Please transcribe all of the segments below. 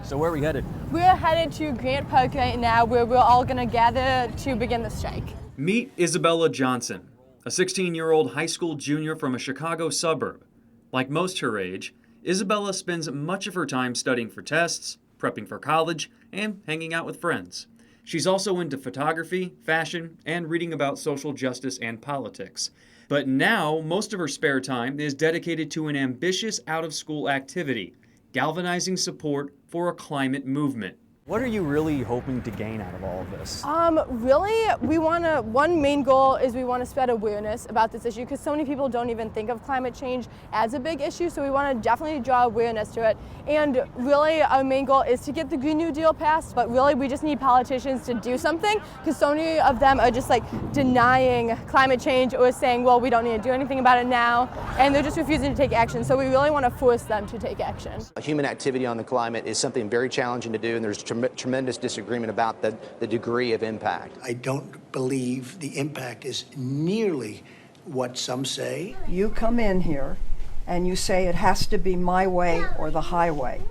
So where are we headed? We're headed to Grant Park right now, where we're all going to gather to begin the strike. Meet Isabella Johnson, a 16-year-old high school junior from a Chicago suburb. Like most her age, Isabella spends much of her time studying for tests, prepping for college, and hanging out with friends. She's also into photography, fashion, and reading about social justice and politics. But now, most of her spare time is dedicated to an ambitious out-of-school activity, galvanizing support for a climate movement. What are you really hoping to gain out of all of this? Really, one main goal is we want to spread awareness about this issue, because so many people don't even think of climate change as a big issue, so we want to definitely draw awareness to it. And really, our main goal is to get the Green New Deal passed, but really we just need politicians to do something, because so many of them are just like denying climate change or saying, well, we don't need to do anything about it now, and they're just refusing to take action. So we really want to force them to take action. Human activity on the climate is something very challenging to do, and there's tremendous disagreement about the degree of impact. I don't believe the impact is nearly what some say. You come in here and you say it has to be my way or the highway.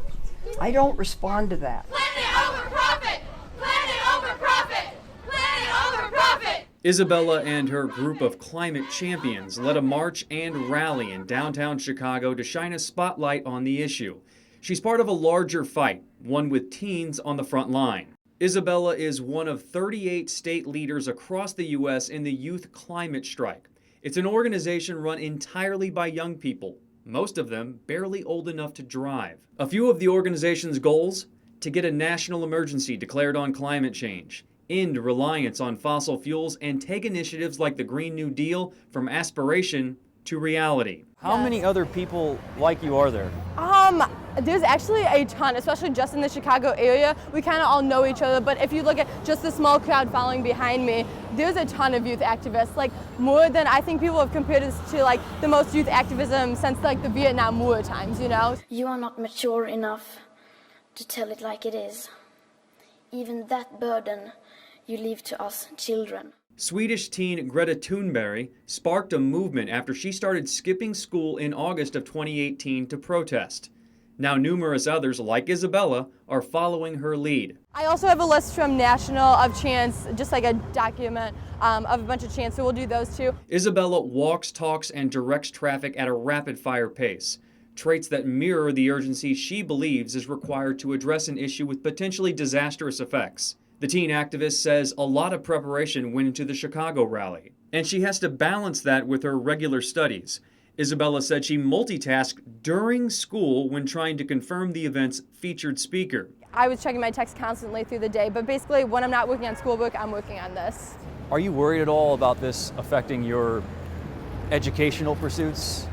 I don't respond to that. Planet over profit! Planet over profit! Planet over profit! Isabella and her group of climate champions led a march and rally in downtown Chicago to shine a spotlight on the issue. She's part of a larger fight, one with teens on the front line. Isabella is one of 38 state leaders across the U.S. in the Youth Climate Strike. It's an organization run entirely by young people, most of them barely old enough to drive. A few of the organization's goals: to get a national emergency declared on climate change, end reliance on fossil fuels, and take initiatives like the Green New Deal from aspiration to reality. How many other people like you are there? There's actually a ton, especially just in the Chicago area. We kind of all know each other, but if you look at just the small crowd following behind me, there's a ton of youth activists, like more than I think people have compared us to, like the most youth activism since like the Vietnam War times, you know? You are not mature enough to tell it like it is. Even that burden you leave to us children. Swedish teen Greta Thunberg sparked a movement after she started skipping school in August of 2018 to protest. Now numerous others, like Isabella, are following her lead. I also have a list from National of chants, just like a document of a bunch of chants, so we'll do those too. Isabella walks, talks, and directs traffic at a rapid-fire pace, traits that mirror the urgency she believes is required to address an issue with potentially disastrous effects. The teen activist says a lot of preparation went into the Chicago rally, and she has to balance that with her regular studies. Isabella said she multitasked during school when trying to confirm the event's featured speaker. I was checking my text constantly through the day, but basically when I'm not working on schoolwork, I'm working on this. Are you worried at all about this affecting your educational pursuits?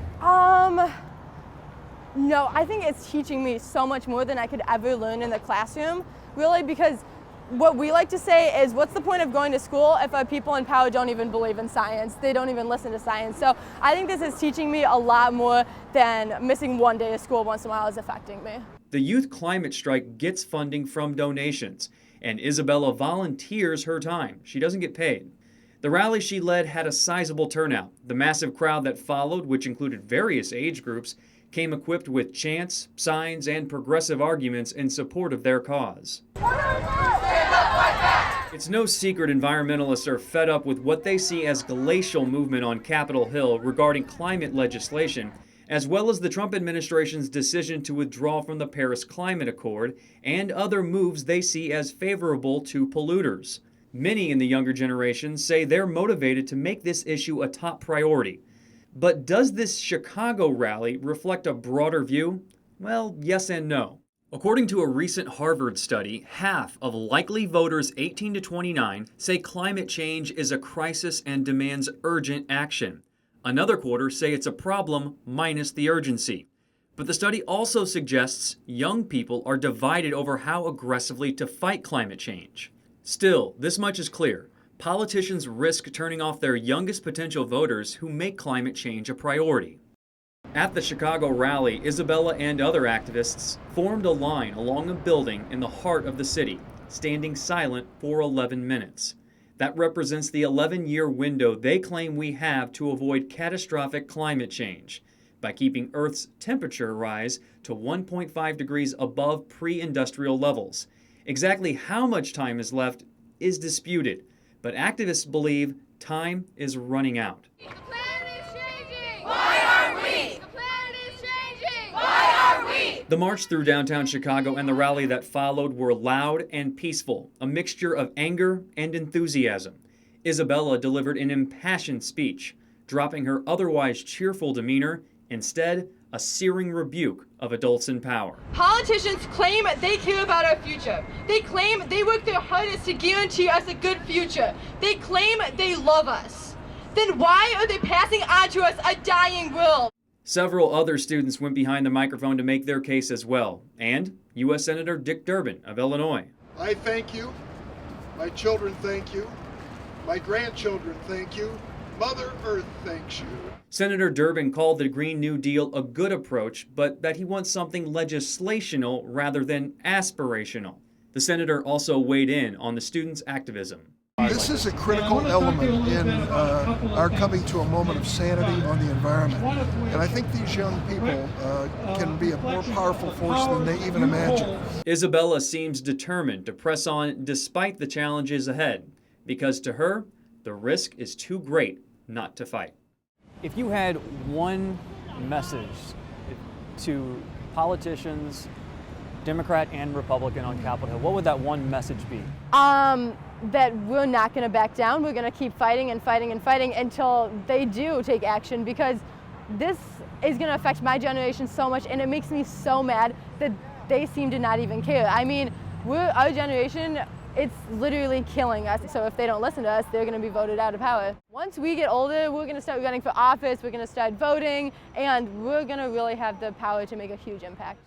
No, I think it's teaching me so much more than I could ever learn in the classroom, really, because what we like to say is, what's the point of going to school if our people in power don't even believe in science? They don't even listen to science. So I think this is teaching me a lot more than missing one day of school once in a while is affecting me. The Youth Climate Strike gets funding from donations, and Isabella volunteers her time. She doesn't get paid. The rally she led had a sizable turnout. The massive crowd that followed, which included various age groups, came equipped with chants, signs, and progressive arguments in support of their cause. It's no secret environmentalists are fed up with what they see as glacial movement on Capitol Hill regarding climate legislation, as well as the Trump administration's decision to withdraw from the Paris Climate Accord and other moves they see as favorable to polluters. Many in the younger generation say they're motivated to make this issue a top priority. But does this Chicago rally reflect a broader view? Well, yes and no. According to a recent Harvard study, half of likely voters 18 to 29 say climate change is a crisis and demands urgent action. Another quarter say it's a problem minus the urgency. But the study also suggests young people are divided over how aggressively to fight climate change. Still, this much is clear. Politicians risk turning off their youngest potential voters who make climate change a priority. At the Chicago rally, Isabella and other activists formed a line along a building in the heart of the city, standing silent for 11 minutes. That represents the 11-year window they claim we have to avoid catastrophic climate change. by keeping Earth's temperature rise to 1.5 degrees above pre-industrial levels. Exactly how much time is left is disputed, but activists believe time is running out. The planet is changing. Why are we? The planet is changing. Why are we? The march through downtown Chicago and the rally that followed were loud and peaceful, a mixture of anger and enthusiasm. Isabella delivered an impassioned speech, dropping her otherwise cheerful demeanor, instead a searing rebuke of adults in power. Politicians claim they care about our future. They claim they work their hardest to guarantee us a good future. They claim they love us. Then why are they passing on to us a dying world? Several other students went behind the microphone to make their case as well, and U.S. Senator Dick Durbin of Illinois. I thank you. My children thank you. My grandchildren thank you. Mother Earth thanks you. Senator Durbin called the Green New Deal a good approach, but that he wants something legislational rather than aspirational. The senator also weighed in on the students' activism. This is a critical element in our coming to a moment of sanity on the environment. And I think these young people can be a more powerful force than they even imagine. Isabella seems determined to press on despite the challenges ahead, because to her, the risk is too great not to fight. If you had one message to politicians, Democrat and Republican on Capitol Hill, what would that one message be? That we're not going to back down. We're going to keep fighting and fighting and fighting until they do take action, because this is going to affect my generation so much, and it makes me so mad that they seem to not even care. I mean, our generation, it's literally killing us. So if they don't listen to us, they're going to be voted out of power. Once we get older, we're going to start running for office, we're going to start voting, and we're going to really have the power to make a huge impact.